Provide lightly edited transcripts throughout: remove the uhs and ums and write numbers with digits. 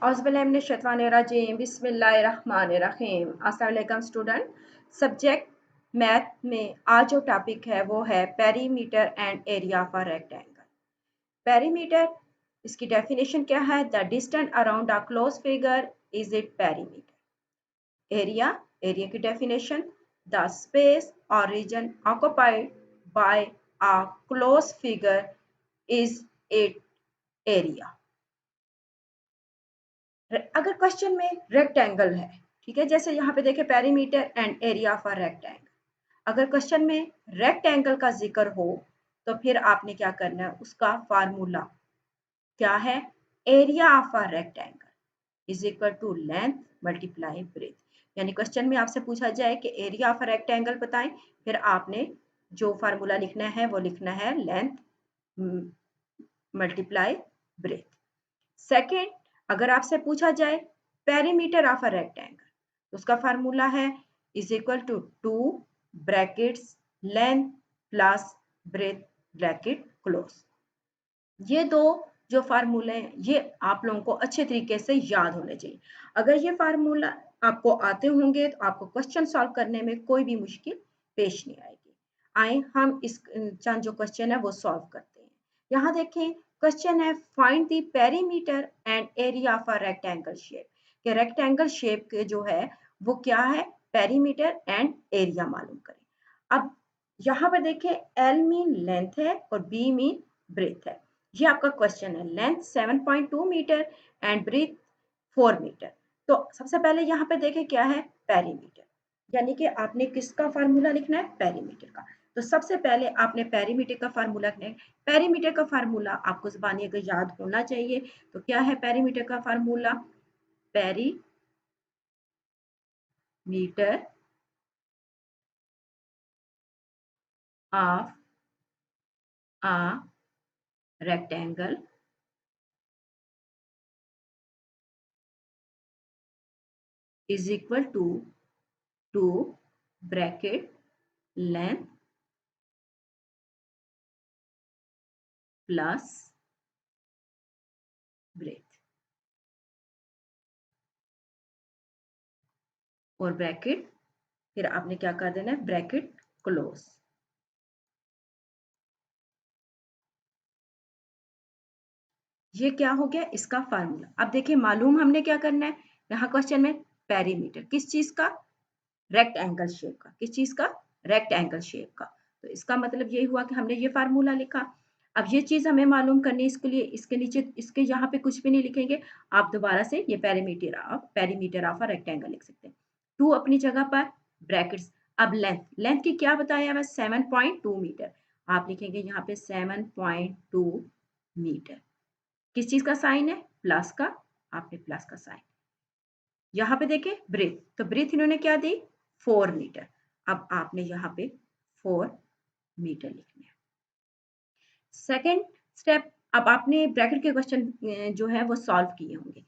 औज़ुबिल्लाहिमिनश्शैतानिर्रजीम बिस्मिल्लाहिर्रहमानिर्रहीम। अस्सलाम वालेकुम स्टूडेंट। सब्जेक्ट मैथ में आज जो टॉपिक है वो है perimeter and area of a rectangle. Perimeter, इसकी डेफिनेशन क्या है? The distance around a close figure is it perimeter. Area, area की definition the space or region occupied by a close figure is it area. अगर question में rectangle है, ठीक है, जैसे यहाँ पे देखें perimeter and area of a rectangle. अगर क्वेश्चन में रेक्टेंगल का जिक्र हो तो फिर आपने क्या करना है, उसका फार्मूला क्या है? Area of a rectangle is equal to length multiply breadth. यानी क्वेश्चन में आपसे पूछा जाए कि एरिया ऑफ अ रेक्टेंगल बताएं, फिर आपने जो फार्मूला लिखना है वो लिखना है लेंथ मल्टीप्लाई ब्रेथ। सेकेंड, अगर आपसे पूछा जाए पेरीमीटर ऑफ अ रेक्टेंगल तो उसका फार्मूला है is equal to 2 brackets length plus breadth bracket close. ये दो जो फार्मूले हैं ये आप लोगों को अच्छे तरीके से याद होने चाहिए। अगर ये फार्मूला आपको आते होंगे तो आपको क्वेश्चन सॉल्व करने में कोई भी मुश्किल पेश नहीं आएगी। आए हम इस चंद जो क्वेश्चन है वो सॉल्व करते हैं। यहाँ देखें, क्वेश्चन है find the perimeter and area of a rectangle shape. कि रेक्टेंगल शेप के जो है वो क्या है? पेरीमीटर एंड एरिया मालूम करें। अब यहाँ पर देखें, एल मीन लेंथ है और बी मीन ब्रेथ है। ये आपका क्वेश्चन है। Length 7.2 meter and breadth 4 meter. तो सबसे पहले यहाँ पे देखें क्या है? पेरीमीटर, यानी कि आपने किसका फार्मूला लिखना है? पेरीमीटर का। तो सबसे पहले आपने पेरीमीटर का फार्मूला लिखना है। पेरीमीटर का फार्मूला आपको ज़बानी अगर याद होना चाहिए तो क्या है पेरीमीटर का formula? Perimeter of a rectangle is equal to 2 bracket length plus breadth और ब्रैकेट, फिर आपने क्या कर देना है? Bracket close. ये क्या हो गया? इसका फार्मूला। अब देखिए, मालूम हमने क्या करना है यहाँ क्वेश्चन में? पेरीमीटर किस चीज का? रेक्टेंगल शेप का। किस चीज का? रेक्टेंगल शेप का। तो इसका मतलब ये हुआ कि हमने ये फार्मूला लिखा। अब ये चीज हमें मालूम करनी है, इसके लिए इसके नीचे इसके यहाँ पे कुछ भी नहीं लिखेंगे। आप दोबारा से ये पेरीमीटर ऑफ अ रेक्टेंगल लिख सकते हैं। 2 अपनी जगह पर, ब्रैकेट्स। अब लेंथ, लेंथ की क्या बताया है? 7.2 मीटर। आप लिखेंगे यहाँ पे 7.2 मीटर। किस चीज का साइन है? प्लस का। आपने प्लस का साइन। यहाँ पे देखें ब्रेथ, तो ब्रेथ इन्होंने क्या दी? 4 मीटर। अब आपने यहाँ पे 4 मीटर लिखना है। सेकेंड स्टेप, अब आपने ब्रैकेट के क्वेश्चन जो है वो सॉल्व किए होंगे।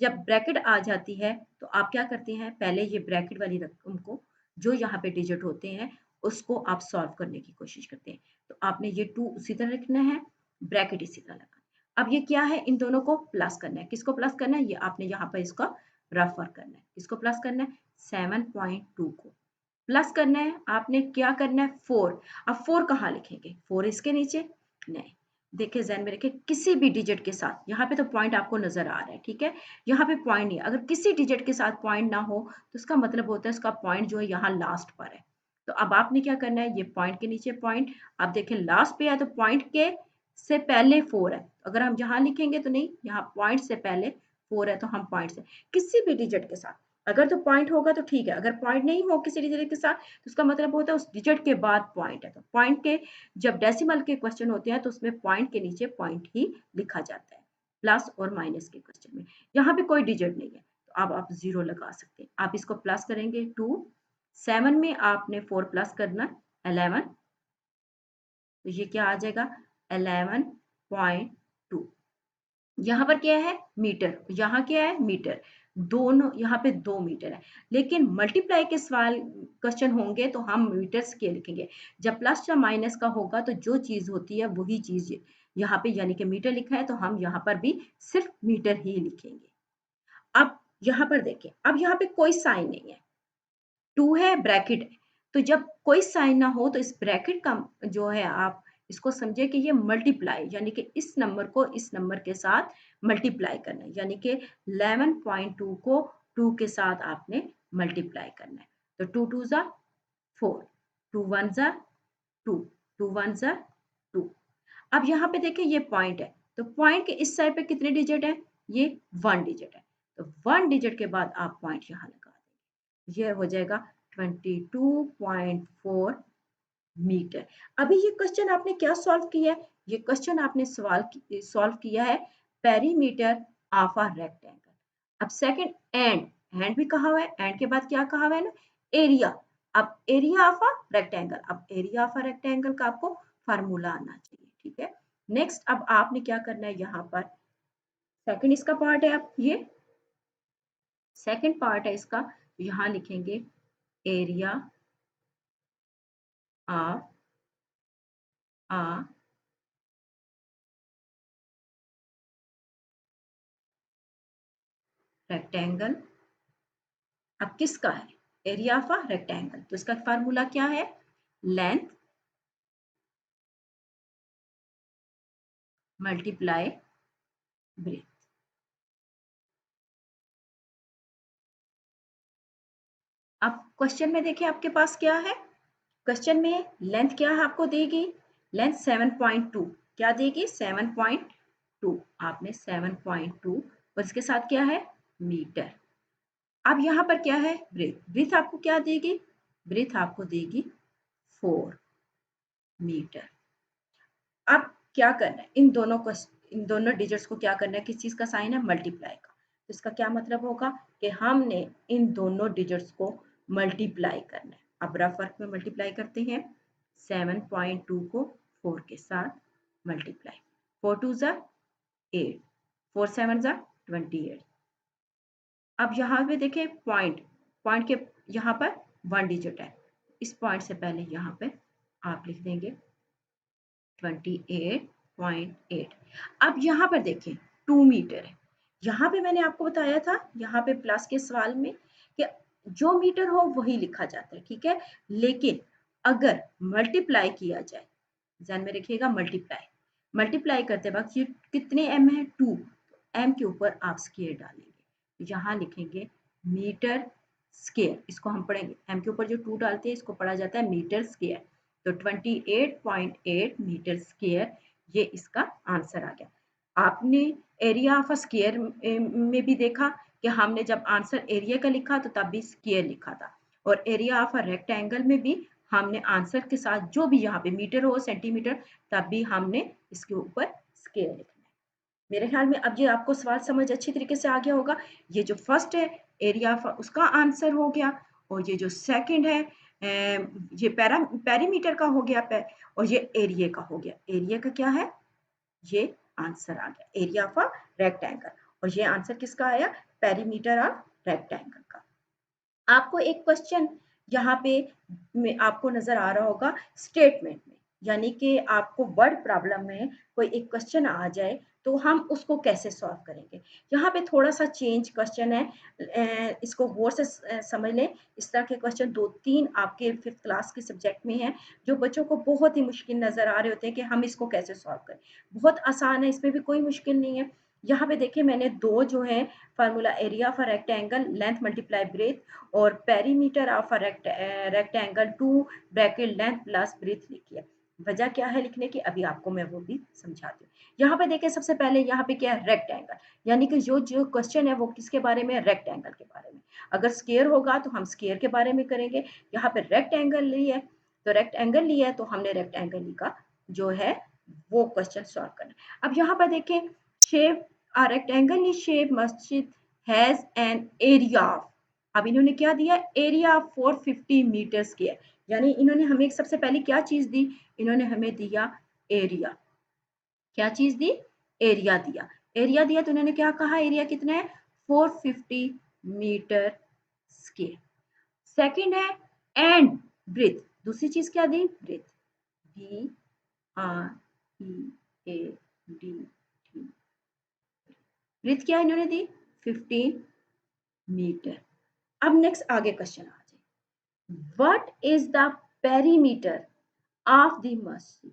जब ब्रैकेट आ जाती है तो आप क्या करते हैं? पहले ये ब्रैकेट वाली रकम को, जो यहाँ पे डिजिट होते हैं, उसको आप सॉल्व करने की कोशिश करते हैं। तो आपने ये 2 उसी तरह लिखना है, ब्रैकेट इसी तरह लगाना है। अब ये क्या है? इन दोनों को प्लस करना है। किसको प्लस करना है? ये आपने यहाँ पर इसका रफर करना है। किसको प्लस करना है? 7.2 को प्लस करना है। आपने क्या करना है? 4। अब 4 कहाँ लिखेंगे? 4 इसके नीचे नहीं। देखिए ज़हन में रखिए, किसी भी डिजिट के साथ, यहाँ पे तो पॉइंट आपको नजर आ रहा है, ठीक है, यहाँ पे पॉइंट नहीं। अगर किसी डिजिट के साथ पॉइंट ना हो तो उसका मतलब होता है उसका पॉइंट जो है यहाँ लास्ट पर है। तो अब आपने क्या करना है? ये पॉइंट के नीचे पॉइंट, आप देखें लास्ट पे है तो पॉइंट के से पहले 4 है। अगर हम यहाँ लिखेंगे तो नहीं, यहाँ पॉइंट से पहले 4 है तो हम पॉइंट से किसी भी डिजिट के साथ, अगर तो पॉइंट होगा तो ठीक है, अगर पॉइंट नहीं हो किसी डिजिट के साथ तो उसका मतलब होता है उस डिजिट के बाद पॉइंट है। तो पॉइंट के जब डेसिमल के क्वेश्चन होते हैं तो उसमें पॉइंट के नीचे पॉइंट ही लिखा जाता है। प्लस और माइनस के क्वेश्चन में यहाँ पे कोई डिजिट नहीं है तो अब आप 0 लगा सकते हैं। आप इसको प्लस करेंगे 2, 7 में आपने 4 प्लस करना 11, तो ये क्या आ जाएगा? 11.2। यहाँ पर क्या है? मीटर। यहाँ क्या है? मीटर। दोनों यहाँ पे 2 मीटर है, लेकिन मल्टीप्लाई के सवाल क्वेश्चन होंगे तो हम मीटर्स के लिखेंगे। जब प्लस या माइनस का होगा तो जो चीज होती है वही चीज यहाँ पे, यानी कि मीटर लिखा है तो हम यहाँ पर भी सिर्फ मीटर ही लिखेंगे। अब यहाँ पर देखिए, अब यहाँ पे कोई साइन नहीं है, 2 है, ब्रैकेट है, तो जब कोई साइन ना हो तो इस ब्रैकेट का जो है आप इसको समझिए कि ये मल्टीप्लाई यानी कि इस नंबर को इस नंबर के साथ मल्टीप्लाई करना है, यानी कि 11.2 को 2 के साथ आपने मल्टीप्लाई करना है। तो 2 2 ज़ा 4, 2 1 ज़ा 2, 2 1 ज़ा 2। अब यहाँ पे देखिए ये पॉइंट है, तो पॉइंट के इस साइड पे कितने डिजिट है? ये 1 डिजिट है, तो 1 डिजिट के बाद आप पॉइंट यहाँ लगा देंगे, ये हो जाएगा 22.4 मीटर। अभी ये क्वेश्चन आपने क्या सॉल्व किया है? ये क्वेश्चन आपने सॉल्व किया है पेरीमीटर ऑफ अ रेक्टेंगल। अब सेकंड एंड भी कहा हुआ है, एंड के बाद क्या कहा हुआ है ना? एरिया। अब एरिया ऑफ अ रेक्टेंगल, अब एरिया ऑफ अ रेक्टेंगल का आपको फार्मूला आना चाहिए, ठीक है? नेक्स्ट अब आपने क्या करना है यहाँ पर, सेकंड इसका पार्ट है, अब ये सेकंड पार्ट है इसका, यहाँ लिखेंगे एरिया ऑफ अ रेक्टेंगल। अब किसका है? एरिया ऑफ अ रेक्टेंगल, तो इसका फार्मूला क्या है? Length multiply breath. अब क्वेश्चन में देखिए आपके पास क्या है, क्वेश्चन में लेंथ क्या है आपको देगी? लेंथ 7.2, क्या देगी? 7.2, आपने 7.2 और इसके साथ क्या है? मीटर। अब यहाँ पर क्या है? ब्रेथ, ब्रेथ आपको क्या देगी? ब्रेथ आपको देगी 4 मीटर। अब क्या करना है, इन दोनों डिजिट्स को क्या करना है, किस चीज का साइन है? मल्टीप्लाई का। तो इसका क्या मतलब होगा कि हमने इन दोनों डिजिट्स को मल्टीप्लाई करना है। अब रफ वर्क में मल्टीप्लाई करते हैं, 7.2 को 4 के साथ मल्टीप्लाई, 4 2 ज़ा 8, 4 7 ज़ा 28। अब यहाँ पे देखें पॉइंट, पॉइंट के यहाँ पर 1 डिजिट है, इस पॉइंट से पहले यहाँ पे आप लिख देंगे 28.8। अब यहाँ पर देखें 2 मीटर है, यहाँ पे मैंने आपको बताया था, यहाँ पे प्लस के सवाल में कि जो मीटर हो वही लिखा जाता है, ठीक है? लेकिन अगर मल्टीप्लाई किया जाए, ध्यान में रखिएगा, मल्टीप्लाई मल्टीप्लाई करते वक्त ये कितने एम है? 2, एम के ऊपर आप स्केयर डालेंगे, यहाँ लिखेंगे मीटर स्केयर, इसको हम पढ़ेंगे, एम के ऊपर जो 2 डालते हैं इसको पढ़ा जाता है मीटर स्केयर। तो 28.8 मीटर स्केयर, ये इसका आंसर आ गया। आपने एरिया ऑफ अ स्केयर में भी देखा कि हमने जब आंसर एरिया का लिखा तो तब भी स्केयर लिखा था, और एरिया ऑफ अ रेक्टेंगल में भी हमने आंसर के साथ जो भी यहाँ पे मीटर हो सेंटीमीटर, तब भी हमने इसके ऊपर स्केयर लिखना है। मेरे ख्याल में अब ये आपको सवाल समझ अच्छी तरीके से आ गया होगा। ये जो फर्स्ट है एरिया उसका आंसर हो गया, और ये जो सेकंड है ये पेरीमीटर का हो गया, और ये एरिया का हो गया। एरिया का क्या है? ये आंसर आ गया एरिया ऑफ अ रेक्टेंगल, और ये आंसर किसका आया? पेरीमीटर ऑफ रेक्टेंगल का। आपको एक क्वेश्चन यहाँ पे आपको नजर आ रहा होगा स्टेटमेंट में, यानी कि आपको वर्ड प्रॉब्लम में कोई एक क्वेश्चन आ जाए तो हम उसको कैसे सॉल्व करेंगे। यहाँ पे थोड़ा सा चेंज क्वेश्चन है, इसको गौर से समझ लें। इस तरह के क्वेश्चन 2-3 आपके 5th क्लास के सब्जेक्ट में हैं, जो बच्चों को बहुत ही मुश्किल नजर आ रहे होते हैं कि हम इसको कैसे सॉल्व करें। बहुत आसान है, इसमें भी कोई मुश्किल नहीं है। यहाँ पे देखिए मैंने दो जो है formula, area of a rectangle length multiply breadth और perimeter of a rectangle 2 bracket length plus breadth लिखी है। वजह क्या है लिखने की, अभी आपको मैं वो भी समझाती हूँ। यहाँ पे देखिए सबसे पहले यहाँ पे क्या है? रेक्टेंगल, यानी कि जो जो क्वेश्चन है वो किसके बारे में? रेक्टेंगल के बारे में। अगर स्केयर होगा तो हम स्केयर के बारे में करेंगे। यहाँ पे रेक्टेंगल ली है, तो रेक्टेंगल लिया है तो हमने रेक्टेंगल का जो है वो क्वेश्चन सॉल्व करना। अब यहाँ पर देखें, shape a rectangle shape masjid has an area of, अब इन्होंने क्या दिया? एरिया ऑफ 450 मीटर स्क्वायर, यानी इन्होंने हमें सबसे पहले क्या चीज दी? इन्होंने हमें दिया एरिया। क्या चीज दी? एरिया दिया। एरिया दिया तो इन्होंने क्या कहा? एरिया कितना है? 450 मीटर स्क्वायर। सेकंड है एंड ब्रेथ, दूसरी चीज क्या दी? Breadth, B R E A D T. Breadth क्या इन्होंने दी? 15 मीटर। अब नेक्स्ट आगे क्वेश्चन आ जाए, what is the perimeter of the मस्जिद,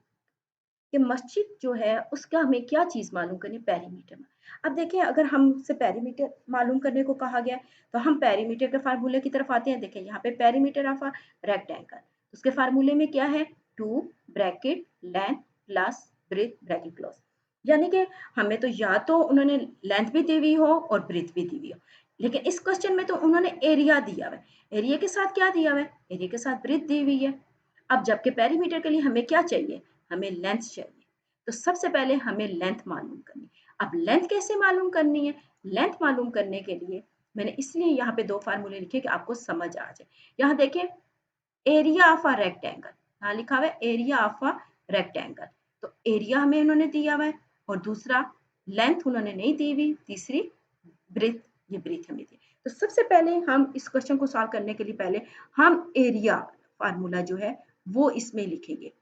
कि मस्जिद जो है उसका हमें क्या चीज मालूम करनी है पेरीमीटर में। अब देखिए अगर हमसे पेरीमीटर मालूम करने को कहा गया तो हम पेरीमीटर के फार्मूले की तरफ आते हैं। देखिए यहाँ पे पेरीमीटर ऑफ अ रेक्टेंगल, उसके फार्मूले में क्या है, 2 bracket length plus breadth bracket close. यानी कि हमें तो या तो उन्होंने लेंथ भी दी हुई हो और ब्रेथ भी दी हुई हो, लेकिन इस क्वेश्चन में तो उन्होंने एरिया दिया हुआ है। एरिया के साथ क्या दिया हुआ है, एरिया के साथ ब्रेथ दी हुई है। अब जबकि पेरीमीटर के लिए हमें क्या चाहिए, हमें लेंथ चाहिए। तो सबसे पहले हमें लेंथ मालूम करनी। अब लेंथ कैसे मालूम करनी है, लेंथ मालूम करने के लिए मैंने इसलिए यहाँ पे दो फार्मूले लिखे कि आपको समझ आ जाए। यहाँ देखिए एरिया ऑफ अ रेक्टेंगल, यहाँ लिखा हुआ है एरिया ऑफ अ रेक्टेंगल, तो एरिया हमें उन्होंने दिया हुआ है और दूसरा लेंथ उन्होंने नहीं दी हुई, तीसरी ब्रेथ, ये ब्रेथ हमें दी। तो सबसे पहले हम इस क्वेश्चन को सॉल्व करने के लिए पहले हम एरिया फार्मूला जो है वो इसमें लिखेंगे।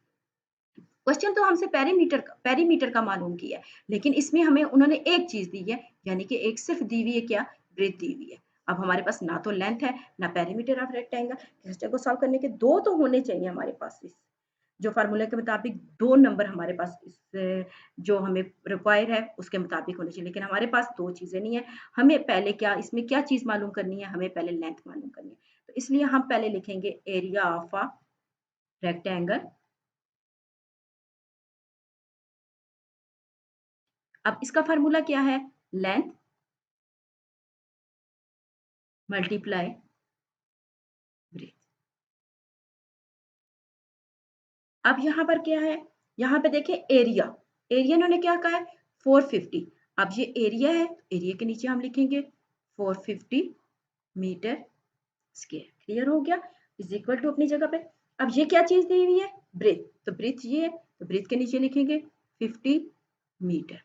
क्वेश्चन तो हमसे पेरीमीटर का मालूम किया है, लेकिन इसमें हमें उन्होंने एक चीज दी है, यानी कि एक सिर्फ दी हुई है, क्या, ब्रेथ दी हुई है। अब हमारे पास ना तो लेंथ है ना पेरीमीटर ऑफ रेक्टेंगल, क्वेश्चन को सॉल्व करने के दो तो होने चाहिए हमारे पास। इस जो फार्मूले के मुताबिक दो नंबर हमारे पास इस जो हमें रिक्वायर है उसके मुताबिक होने चाहिए, लेकिन हमारे पास दो चीजें नहीं है। हमें पहले क्या इसमें क्या चीज मालूम करनी है, हमें पहले लेंथ मालूम करनी है। तो इसलिए हम पहले लिखेंगे एरिया ऑफ अ रेक्टेंगल। अब इसका फार्मूला क्या है, लेंथ मल्टीप्लाई ब्रेथ। अब यहाँ पर क्या है, यहाँ पे देखिए एरिया, एरिया इन्होंने क्या कहा है 450। अब ये एरिया है, एरिया के नीचे हम लिखेंगे 450 मीटर स्क्वायर। क्लियर हो गया, इज इक्वल टू अपनी जगह पे। अब ये क्या चीज दी हुई है, ब्रेथ, तो ब्रेथ ये है, तो ब्रेथ के नीचे लिखेंगे 50 मीटर।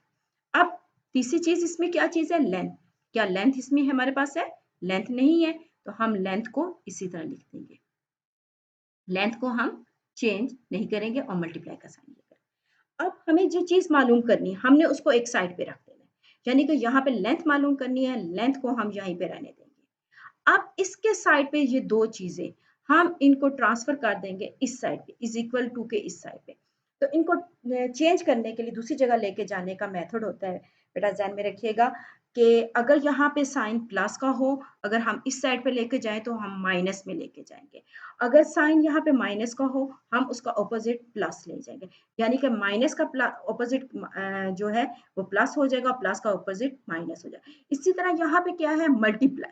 अब तीसरी चीज इसमें क्या चीज है, लेंथ। क्या लेंथ इसमें हमारे पास है, लेंथ नहीं है, तो हम लेंथ को इसी तरह लिख देंगे। लेंथ को हम चेंज नहीं करेंगे और मल्टीप्लाई का साइन लेकर। अब हमें जो चीज मालूम करनी है हमने उसको एक साइड पे रख देना है, यानी कि यहाँ पे लेंथ मालूम करनी है, लेंथ को हम यहीं पे रहने देंगे। अब इसके साइड पे ये दो चीजें हम इनको ट्रांसफर कर देंगे इस साइड पे, इज इक्वल टू के इस साइड पे। तो इनको चेंज करने के लिए दूसरी जगह लेके जाने का मेथड होता है, बेटा ध्यान में रखिएगा कि अगर यहाँ पे साइन प्लस का हो, अगर हम इस साइड पे लेके जाएं तो हम माइनस में लेके जाएंगे। अगर साइन यहाँ पे माइनस का हो हम उसका ऑपोजिट प्लस ले जाएंगे, यानी कि माइनस का ऑपोजिट जो है वो प्लस हो जाएगा, प्लस का ऑपोजिट माइनस हो जाएगा। इसी तरह यहाँ पे क्या है, मल्टीप्लाई,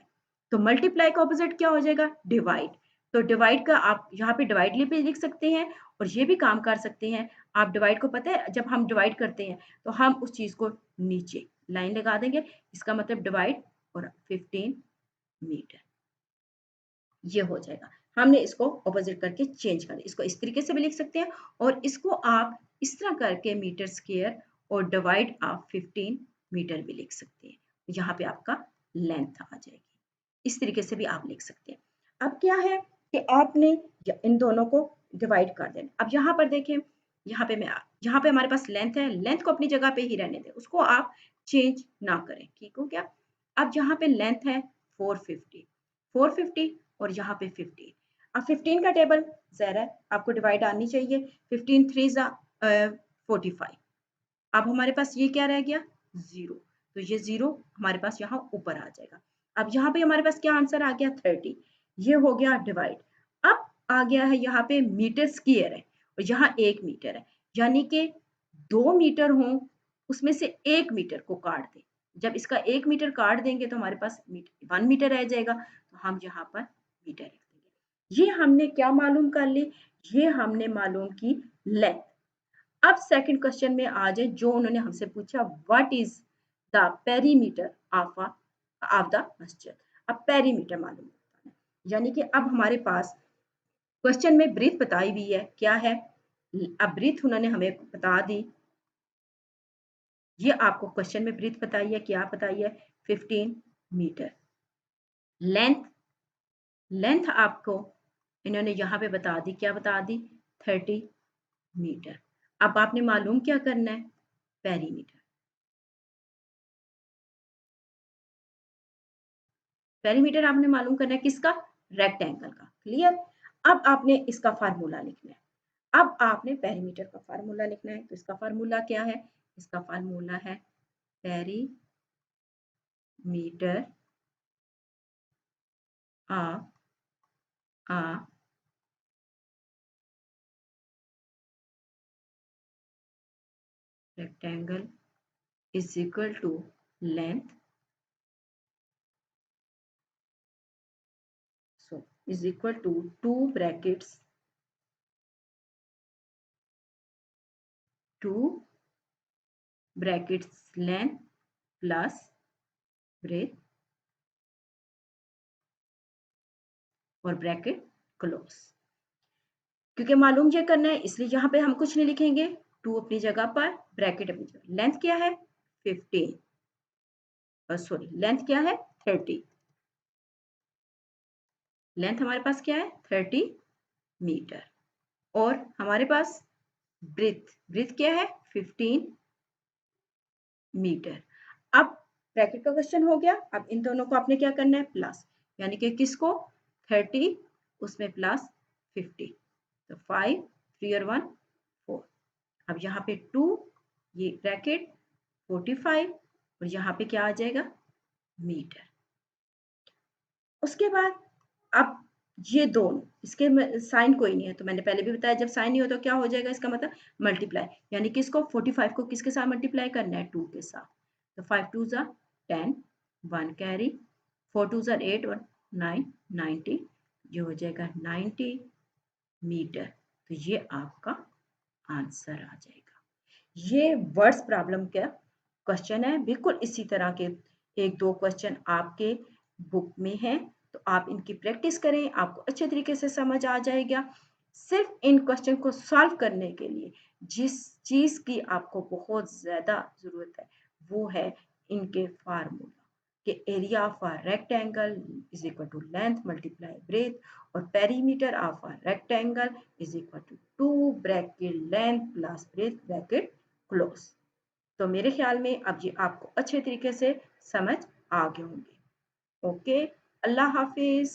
तो मल्टीप्लाई का ऑपोजिट क्या हो जाएगा, डिवाइड। तो डिवाइड का आप यहाँ पे डिवाइड भी लिख सकते हैं और ये भी काम कर सकते हैं। आप डिवाइड को पता है जब हम डिवाइड करते हैं तो हम उस चीज को नीचे लाइन लगा देंगे, इसका मतलब डिवाइड और 15 मीटर, ये हो जाएगा। हमने इसको ऑपोजिट करके चेंज कर, इसको इस तरीके से भी लिख सकते हैं और इसको आप इस तरह करके मीटर स्क्वायर और डिवाइड आप 15 मीटर भी लिख सकते हैं। यहाँ पे आपका लेंथ आ जाएगी, इस तरीके से भी आप लिख सकते हैं। अब क्या है कि आपने इन दोनों को डिवाइड कर देना। अब यहाँ पर देखें, यहाँ पे मैं यहाँ पे हमारे पास लेंथ है, लेंथ को अपनी जगह पे ही रहने दें, उसको आप चेंज ना करें, ठीक हो गया। अब यहाँ पे लेंथ है 450, 450 और यहाँ पे 15। अब 15 का टेबल ज़रा है, आपको डिवाइड आनी चाहिए, 15 3 जा 45। अब हमारे पास ये क्या रह गया, जीरो, तो ये जीरो हमारे पास यहाँ ऊपर आ जाएगा। अब यहाँ पे हमारे पास क्या आंसर आ गया 30, ये हो गया डिवाइड। अब आ गया है यहाँ पे मीटर स्क्वायर है और यहाँ 1 मीटर है, यानी कि 2 मीटर हो उसमें से 1 मीटर को काट दें। जब इसका 1 मीटर काट देंगे तो हमारे पास 1 मीटर रह जाएगा, तो हम यहाँ पर मीटर रख देंगे। ये हमने क्या मालूम कर ली, ये हमने मालूम की लेंथ। अब सेकंड क्वेश्चन में आ जाए, जो उन्होंने हमसे पूछा what is the perimeter of the मस्जिद। अब पेरीमीटर मालूम होता है, यानी कि अब हमारे पास क्वेश्चन में ब्रीथ बताई हुई है, क्या है, अब ब्रीथ उन्होंने हमें बता दी, ये आपको क्वेश्चन में ब्रीथ बताई है, क्या बताई है 15 मीटर। लेंथ, लेंथ आपको इन्होंने यहाँ पे बता दी, क्या बता दी 30 मीटर। अब आपने मालूम क्या करना है, पेरीमीटर। पेरीमीटर आपने मालूम करना है किसका? रेक्टेंगल का। क्लियर? अब आपने इसका फार्मूला लिखना है। अब आपने पेरीमीटर का फार्मूला लिखना है। तो इसका फार्मूला क्या है? इसका फार्मूला है perimeter of a rectangle is equal to length, so is equal to 2 brackets 2 brackets length plus breadth और ब्रैकेट क्लोज। क्योंकि मालूम ये करना है इसलिए यहाँ पे हम कुछ नहीं लिखेंगे, 2 अपनी जगह पर, ब्रैकेट अपनी जगह। लेंथ क्या है? 15, सॉरी लेंथ क्या है? 30। लेंथ हमारे पास क्या है? 30 मीटर। और हमारे पास ब्रेथ क्या है? 15 मीटर। अब ब्रैकेट का क्वेश्चन हो गया। अब इन दोनों को आपने क्या करना है? प्लस, यानी कि किसको? 30 उसमें प्लस 50, तो 5 3 और 1 4। अब यहाँ पे 2 ये ब्रैकेट 45 और यहाँ पे क्या आ जाएगा? मीटर। उसके बाद अब ये दोनों, इसके साइन कोई नहीं है तो मैंने पहले भी बताया जब साइन नहीं हो तो क्या हो जाएगा? इसका मतलब मल्टीप्लाई, यानी कि इसको 45 को किसके साथ मल्टीप्लाई करना है? 2 के साथ। तो 5 2 जा 10, 1 कैरी, 4 2 जा 8 और 9 90, ये हो जाएगा 90 मीटर। तो ये आपका आंसर आ जाएगा। ये वर्ड्स प्रॉब्लम का क्वेश्चन है। बिल्कुल इसी तरह के 1-2 क्वेश्चन आपके बुक में हैं, तो आप इनकी प्रैक्टिस करें, आपको अच्छे तरीके से समझ आ जाएगा। सिर्फ इन क्वेश्चन को सॉल्व करने के लिए जिस चीज़ की आपको बहुत ज़्यादा ज़रूरत है, वो है इनके फार्मूला कि area of a rectangle is equal to length multiply breadth और perimeter of a rectangle is equal to 2 bracket length plus breadth bracket close. तो मेरे ख्याल में अब ये आपको अच्छे तरीके से समझ आ गए होंगे। ओके, अल्लाह हाफिज।